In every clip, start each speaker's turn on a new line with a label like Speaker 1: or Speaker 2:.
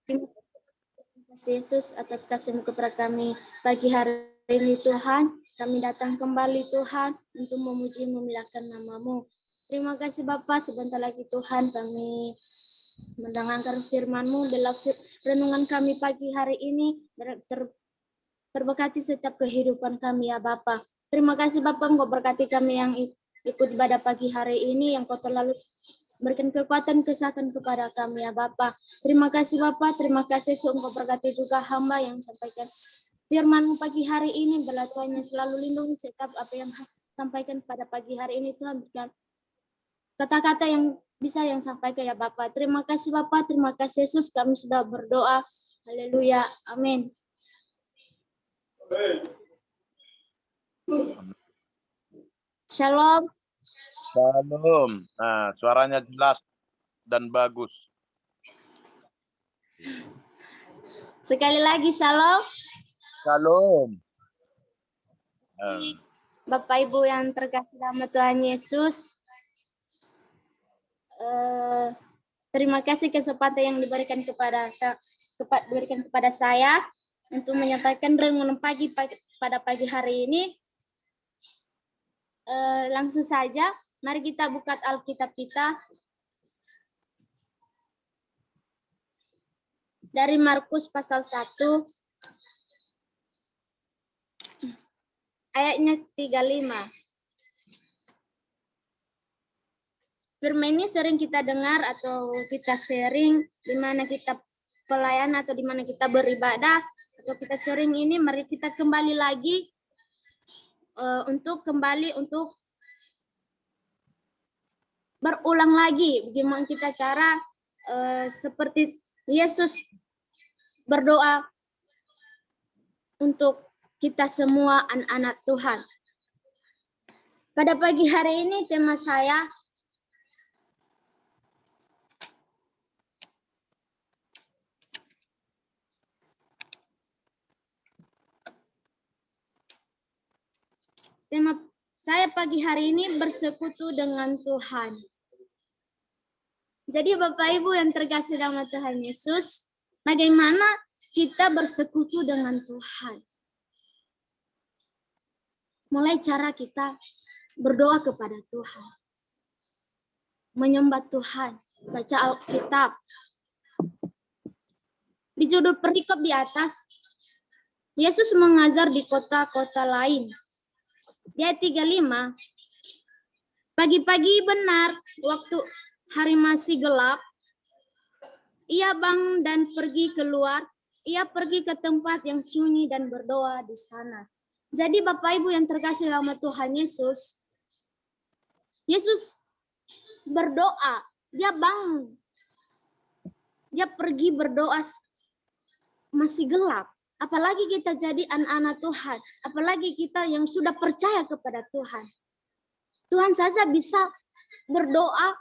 Speaker 1: Terima kasih Yesus atas kasih-Mu kepada kami pagi hari ini Tuhan. Kami datang kembali Tuhan untuk memuji memuliakan nama-Mu. Terima kasih Bapa, sebentar lagi Tuhan kami mendengarkan firman-Mu dalam renungan kami pagi hari ini. Terberkati setiap kehidupan kami ya Bapa. Terima kasih Bapa, Engkau berkati kami yang ikut ibadah pagi hari ini, yang Kau terlalu berikan kekuatan kesehatan kepada kami ya Bapa. Terima kasih Bapa, terima kasih Engkau berkati juga hamba yang sampaikan firman-Mu pagi hari ini. Biarlah Tuhan yang selalu lindungi setiap apa yang sampaikan pada pagi hari ini Tuhan, berikan kata-kata yang bisa yang sampaikan ya Bapa. Terima kasih Bapa, terima kasih Yesus, kami sudah berdoa. Haleluya, amin. Shalom.
Speaker 2: Shalom. Nah, suaranya jelas dan bagus.
Speaker 1: Sekali lagi shalom.
Speaker 2: Shalom.
Speaker 1: Bapak Ibu yang terkasih dalam Tuhan Yesus, terima kasih kesempatan yang diberikan kepada saya untuk menyampaikan renungan pagi pada pagi hari ini. Langsung saja, mari kita buka Alkitab kita dari Markus pasal 1 ayatnya 35. Firman ini sering kita dengar atau kita sharing di mana kita pelayanan atau di mana kita beribadah, atau kita sering ini, mari kita kembali lagi untuk berulang lagi bagaimana kita cara seperti Yesus berdoa untuk kita semua anak-anak Tuhan. Pada pagi hari ini tema saya pagi hari ini bersekutu dengan Tuhan. Jadi Bapak Ibu yang terkasih dalam Tuhan Yesus, bagaimana kita bersekutu dengan Tuhan? Mulai cara kita berdoa kepada Tuhan, menyembah Tuhan, baca Alkitab. Di judul perikop di atas, Yesus mengajar di kota-kota lain. Di ayat 35, pagi-pagi benar waktu hari masih gelap, ia bangun dan pergi keluar. Ia pergi ke tempat yang sunyi dan berdoa di sana. Jadi Bapak Ibu yang terkasih dalam Tuhan Yesus, Yesus berdoa, dia bangun, dia pergi berdoa masih gelap. Apalagi kita jadi anak-anak Tuhan, apalagi kita yang sudah percaya kepada Tuhan. Tuhan saja bisa berdoa,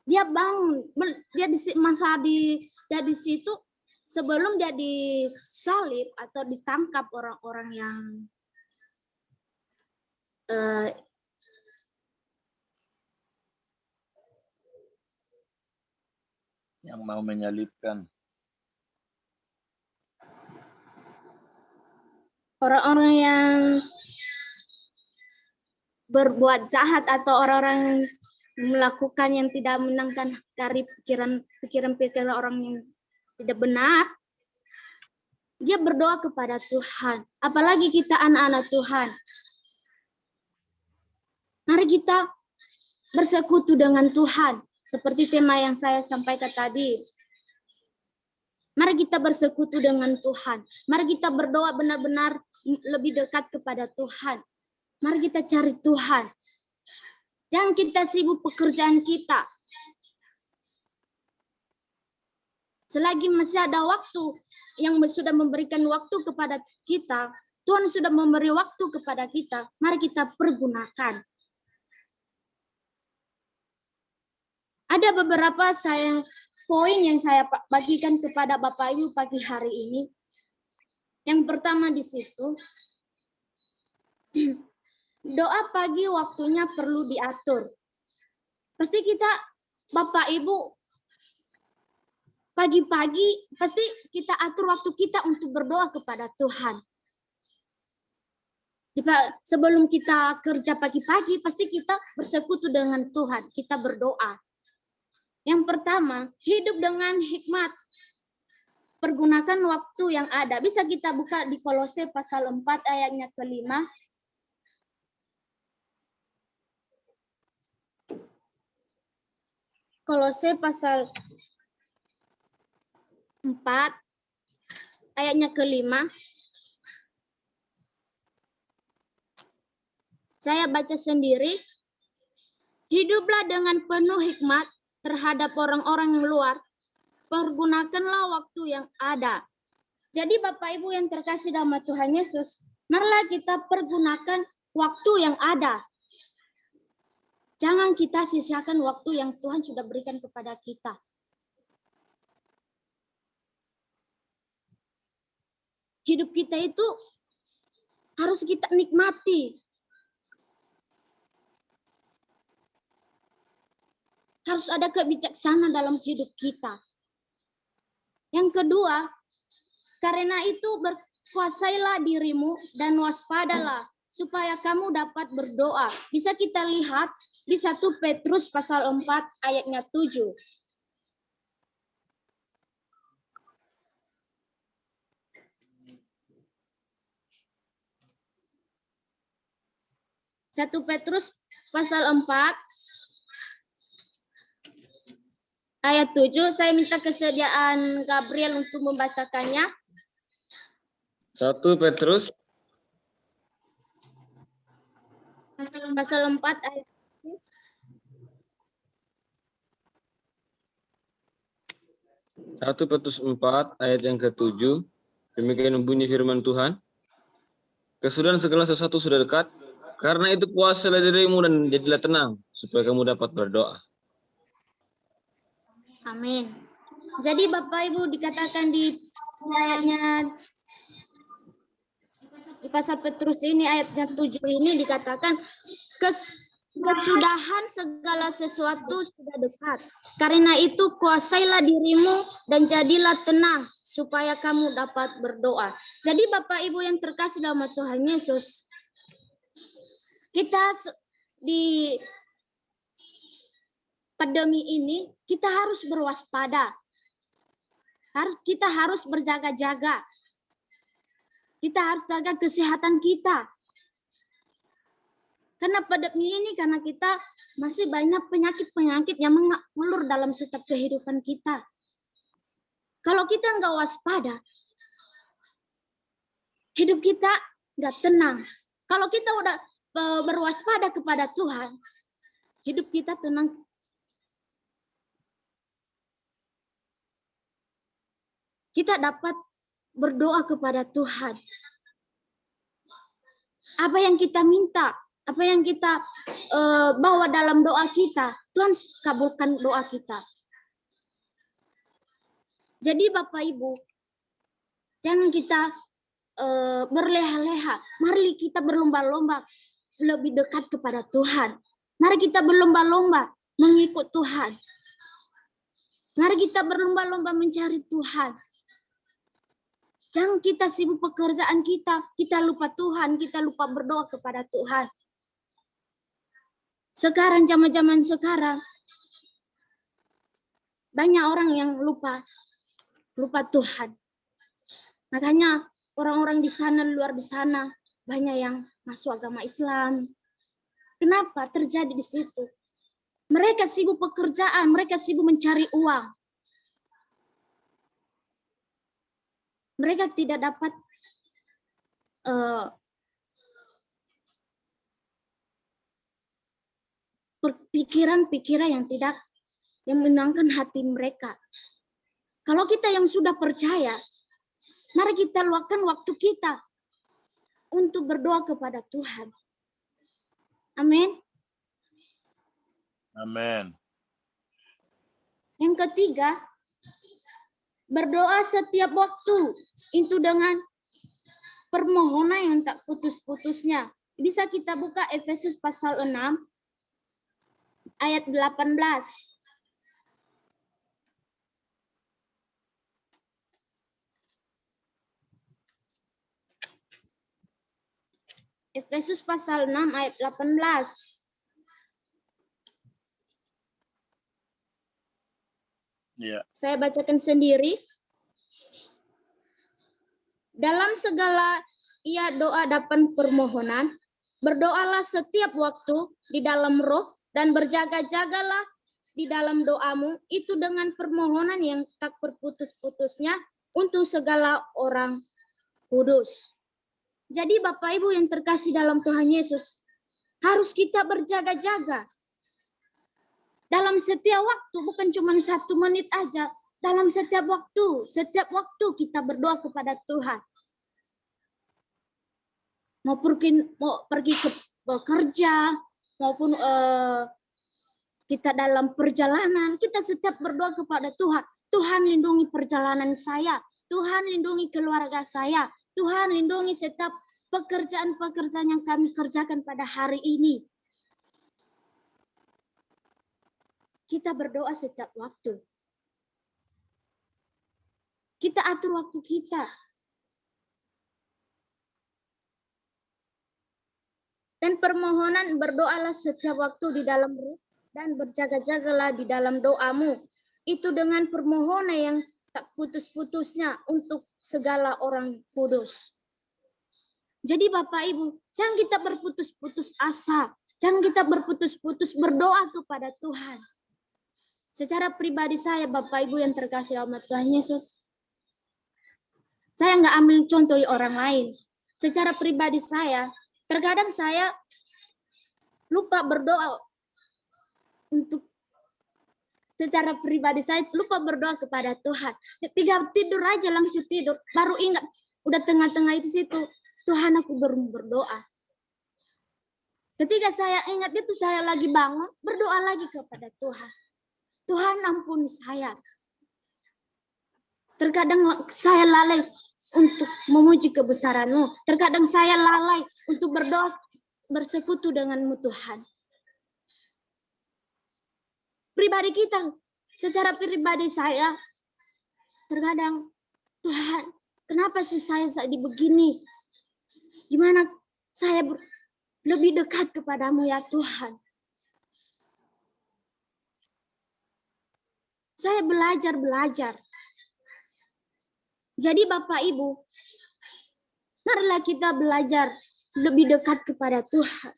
Speaker 1: dia bangun, dia di situ sebelum dia disalib atau ditangkap orang-orang
Speaker 2: yang mau menyalibkan.
Speaker 1: Orang-orang yang berbuat jahat atau orang-orang melakukan yang tidak menangkan dari pikiran-pikiran orang yang tidak benar, dia berdoa kepada Tuhan. Apalagi kita anak-anak Tuhan. Mari kita bersekutu dengan Tuhan. Seperti tema yang saya sampaikan tadi. Mari kita bersekutu dengan Tuhan. Mari kita berdoa benar-benar lebih dekat kepada Tuhan. Mari kita cari Tuhan. Jangan kita sibuk pekerjaan kita. Selagi masih ada waktu yang sudah memberikan waktu kepada kita, Tuhan sudah memberi waktu kepada kita, mari kita pergunakan. Ada beberapa poin yang saya bagikan kepada Bapak Ibu pagi hari ini. Yang pertama di situ, doa pagi waktunya perlu diatur. Pasti kita, Bapak Ibu, pagi-pagi pasti kita atur waktu kita untuk berdoa kepada Tuhan. Sebelum kita kerja pagi-pagi, pasti kita bersekutu dengan Tuhan. Kita berdoa. Yang pertama, hidup dengan hikmat. Pergunakan waktu yang ada. Bisa kita buka di Kolose pasal 4 ayatnya ke-5. Kolose pasal 4 ayatnya ke-5. Saya baca sendiri. Hiduplah dengan penuh hikmat terhadap orang-orang yang luar. Pergunakanlah waktu yang ada. Jadi Bapak Ibu yang terkasih dalam Tuhan Yesus, marilah kita pergunakan waktu yang ada. Jangan kita sia-siakan waktu yang Tuhan sudah berikan kepada kita. Hidup kita itu harus kita nikmati. Harus ada kebijaksanaan dalam hidup kita. Yang kedua, karena itu berkuasailah dirimu dan waspadalah supaya kamu dapat berdoa. Bisa kita lihat di 1 Petrus pasal 4 ayatnya 7. Satu Petrus pasal 4 ayat 7, saya minta kesediaan Gabriel untuk membacakannya.
Speaker 3: 1 Petrus
Speaker 1: pasal 4 ayat
Speaker 3: 1 Petrus 4 ayat yang ke-7. Demikian bunyi firman Tuhan. Kesudahan segala sesuatu sudah dekat. Karena itu puasalah dirimu dan jadilah tenang supaya kamu dapat berdoa.
Speaker 1: Amin. Jadi Bapak Ibu dikatakan di ayatnya di pasal Petrus ini ayatnya 7 ini dikatakan kesudahan segala sesuatu sudah dekat. Karena itu kuasailah dirimu dan jadilah tenang supaya kamu dapat berdoa. Jadi Bapak Ibu yang terkasih dalam Tuhan Yesus, kita di pandemi ini kita harus berwaspada. Kita harus berjaga-jaga. Kita harus jaga kesehatan kita. Karena pandemi ini karena kita masih banyak penyakit-penyakit yang mengelur dalam setiap kehidupan kita. Kalau kita nggak waspada, hidup kita nggak tenang. Kalau kita udah berwaspada kepada Tuhan, hidup kita tenang. Kita dapat berdoa kepada Tuhan. Apa yang kita minta, apa yang kita bawa dalam doa kita, Tuhan kabulkan doa kita. Jadi Bapak Ibu, jangan kita berleha-leha. Mari kita berlomba-lomba lebih dekat kepada Tuhan. Mari kita berlomba-lomba mengikut Tuhan. Mari kita berlomba-lomba mencari Tuhan. Jangan kita sibuk pekerjaan kita lupa Tuhan, kita lupa berdoa kepada Tuhan. Sekarang, zaman-zaman sekarang, banyak orang yang lupa Tuhan. Makanya orang-orang di sana, luar di sana, banyak yang masuk agama Islam. Kenapa terjadi di situ? Mereka sibuk pekerjaan, mereka sibuk mencari uang. Mereka tidak dapat pikiran-pikiran yang menyenangkan hati mereka. Kalau kita yang sudah percaya, mari kita luangkan waktu kita untuk berdoa kepada Tuhan. Amin.
Speaker 2: Amin.
Speaker 1: Yang ketiga, berdoa setiap waktu itu dengan permohonan yang tak putus-putusnya. Bisa kita buka Efesus pasal 6 ayat 18. Efesus pasal 6 ayat 18.
Speaker 2: Ya.
Speaker 1: Saya bacakan sendiri. Dalam segala doa dan permohonan, berdoalah setiap waktu di dalam roh dan berjaga-jagalah di dalam doamu itu dengan permohonan yang tak berputus-putusnya untuk segala orang kudus. Jadi Bapak Ibu yang terkasih dalam Tuhan Yesus, harus kita berjaga-jaga. Dalam setiap waktu, bukan cuma 1 menit aja. Dalam setiap waktu kita berdoa kepada Tuhan. Mau pergi ke bekerja, maupun kita dalam perjalanan, kita setiap berdoa kepada Tuhan. Tuhan lindungi perjalanan saya, Tuhan lindungi keluarga saya, Tuhan lindungi setiap pekerjaan-pekerjaan yang kami kerjakan pada hari ini. Kita berdoa setiap waktu. Kita atur waktu kita. Dan permohonan berdoalah setiap waktu di dalam roh dan berjaga-jagalah di dalam doamu. Itu dengan permohonan yang tak putus-putusnya untuk segala orang kudus. Jadi Bapak Ibu, jangan kita berputus-putus asa. Jangan kita berputus-putus berdoa kepada Tuhan. Secara pribadi saya, Bapak Ibu yang terkasih dalam Tuhan Yesus, saya nggak ambil contoh di orang lain. Secara pribadi saya, terkadang saya lupa berdoa secara pribadi saya lupa berdoa kepada Tuhan. Ketika tidur aja langsung tidur, baru ingat udah tengah-tengah itu situ, Tuhan aku belum berdoa. Ketika saya ingat itu saya lagi bangun, berdoa lagi kepada Tuhan. Tuhan ampuni saya. Terkadang saya lalai untuk memuji kebesaran-Mu. Terkadang saya lalai untuk berdoa bersekutu dengan-Mu Tuhan. Pribadi kita, secara pribadi saya, terkadang Tuhan, kenapa sih saya begini? Gimana saya lebih dekat kepadamu ya Tuhan? Saya belajar. Jadi Bapak Ibu, marilah kita belajar lebih dekat kepada Tuhan.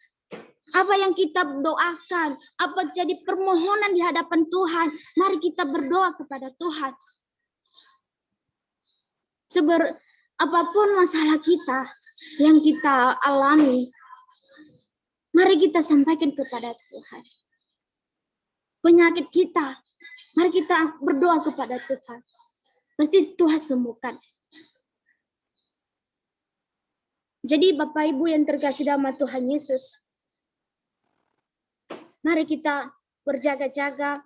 Speaker 1: Apa yang kita doakan, apa jadi permohonan di hadapan Tuhan, mari kita berdoa kepada Tuhan. Apapun masalah kita yang kita alami, mari kita sampaikan kepada Tuhan. Penyakit kita, mari kita berdoa kepada Tuhan. Pasti Tuhan sembuhkan. Jadi Bapak Ibu yang terkasih dalam Tuhan Yesus, mari kita berjaga-jaga.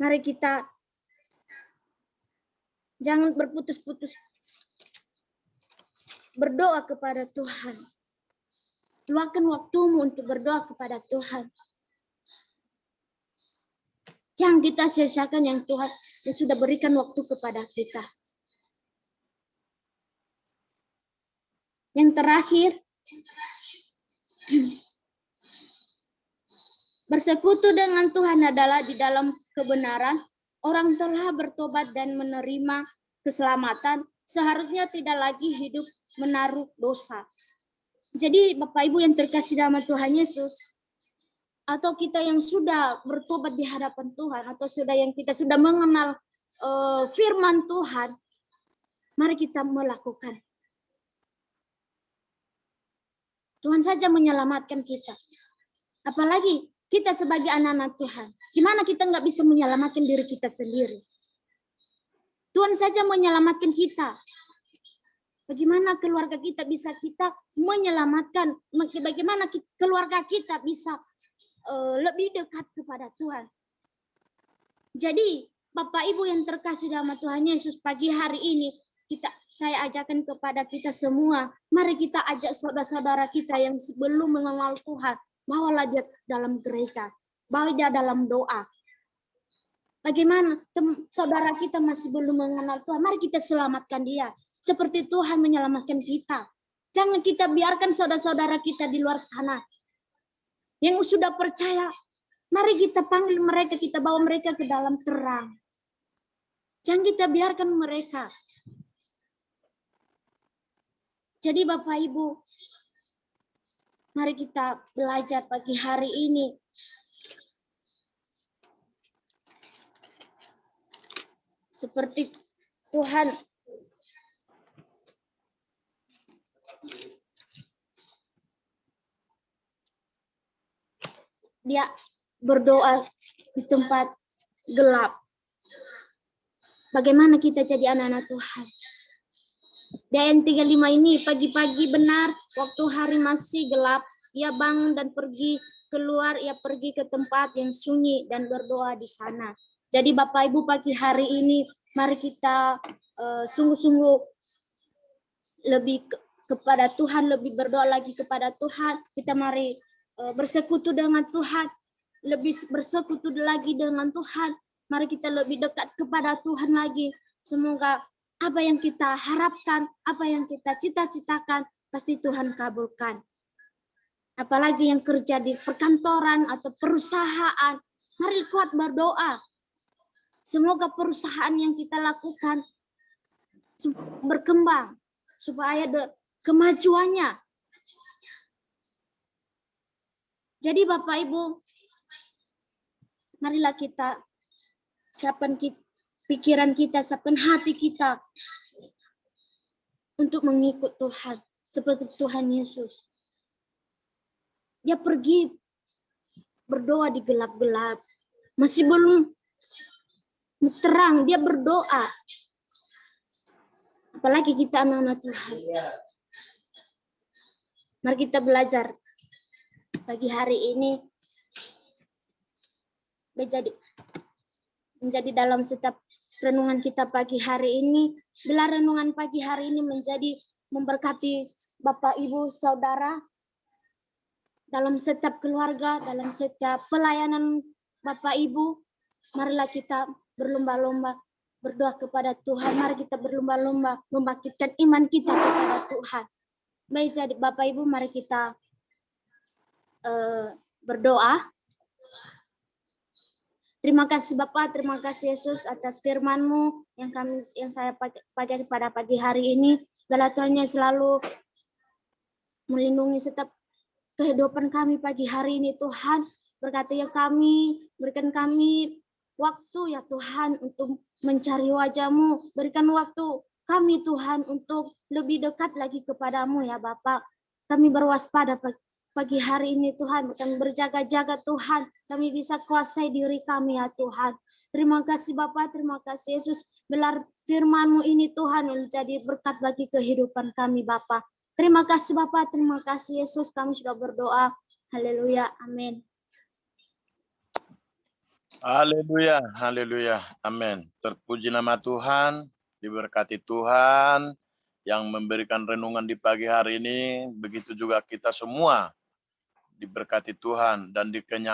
Speaker 1: Mari kita jangan berputus-putus berdoa kepada Tuhan. Luangkan waktumu untuk berdoa kepada Tuhan. Jangan kita sia-siakan yang Tuhan yang sudah berikan waktu kepada kita. Yang terakhir, bersekutu dengan Tuhan adalah di dalam kebenaran. Orang telah bertobat dan menerima keselamatan, seharusnya tidak lagi hidup menaruh dosa. Jadi Bapak Ibu yang terkasih dalam Tuhan Yesus, atau kita yang sudah bertobat di hadapan Tuhan, atau kita sudah mengenal firman Tuhan, mari kita melakukan. Tuhan saja menyelamatkan kita. Apalagi kita sebagai anak-anak Tuhan. Gimana kita nggak bisa menyelamatkan diri kita sendiri? Tuhan saja menyelamatkan kita. Bagaimana keluarga kita bisa kita menyelamatkan? Bagaimana keluarga kita bisa lebih dekat kepada Tuhan. Jadi Bapak Ibu yang terkasih dalam Tuhan Yesus, pagi hari ini saya ajarkan kepada kita semua, mari kita ajak saudara-saudara kita yang sebelum mengenal Tuhan, bawalah dia dalam gereja, bawa dia dalam doa. Bagaimana saudara kita masih belum mengenal Tuhan, mari kita selamatkan dia seperti Tuhan menyelamatkan kita. Jangan kita biarkan saudara-saudara kita di luar sana yang sudah percaya. Mari kita panggil mereka, kita bawa mereka ke dalam terang. Jangan kita biarkan mereka. Jadi Bapak Ibu, mari kita belajar pagi hari ini. Seperti Tuhan dia berdoa di tempat gelap. Bagaimana kita jadi anak-anak Tuhan? Dan 35 ini pagi-pagi benar waktu hari masih gelap, ia bangun dan pergi keluar, ia pergi ke tempat yang sunyi dan berdoa di sana. Jadi Bapak Ibu pagi hari ini mari kita sungguh-sungguh lebih kepada Tuhan, lebih berdoa lagi kepada Tuhan. Kita mari bersekutu dengan Tuhan, lebih bersekutu lagi dengan Tuhan. Mari kita lebih dekat kepada Tuhan lagi. Semoga apa yang kita harapkan, apa yang kita cita-citakan, pasti Tuhan kabulkan. Apalagi yang kerja di perkantoran atau perusahaan, mari kuat berdoa. Semoga perusahaan yang kita lakukan berkembang, supaya ada kemajuannya. Jadi Bapak Ibu, marilah kita siapkan pikiran kita, siapkan hati kita untuk mengikut Tuhan seperti Tuhan Yesus. Dia pergi berdoa di gelap-gelap, masih belum terang, dia berdoa. Apalagi kita anak-anak Tuhan. Mari kita belajar pagi hari ini menjadi dalam setiap renungan kita pagi hari ini. Bila renungan pagi hari ini menjadi memberkati Bapak, Ibu, Saudara, dalam setiap keluarga, dalam setiap pelayanan Bapak, Ibu, marilah kita berlomba-lomba berdoa kepada Tuhan. Mari kita berlomba-lomba membangkitkan iman kita kepada Tuhan. Baik, jadi Bapak Ibu, mari kita berdoa. Terima kasih Bapak, terima kasih Yesus atas firman-Mu yang saya pakai pada pagi hari ini. Biarlah Tuhan yang selalu melindungi setiap kehidupan kami pagi hari ini Tuhan. Berkati ya kami, berikan kami waktu ya Tuhan untuk mencari wajah-Mu. Berikan waktu kami Tuhan untuk lebih dekat lagi kepadamu ya Bapak. Kami berwaspada pagi hari ini Tuhan. Kami berjaga-jaga Tuhan. Kami bisa kuasai diri kami ya Tuhan. Terima kasih Bapak, terima kasih Yesus. Belar firman-Mu ini Tuhan menjadi berkat bagi kehidupan kami Bapak. Terima kasih Bapak, terima kasih Yesus. Kami sudah berdoa. Haleluya, amin.
Speaker 2: Haleluya, haleluya, amin. Terpuji nama Tuhan, diberkati Tuhan yang memberikan renungan di pagi hari ini. Begitu juga kita semua diberkati Tuhan dan dikenyangkan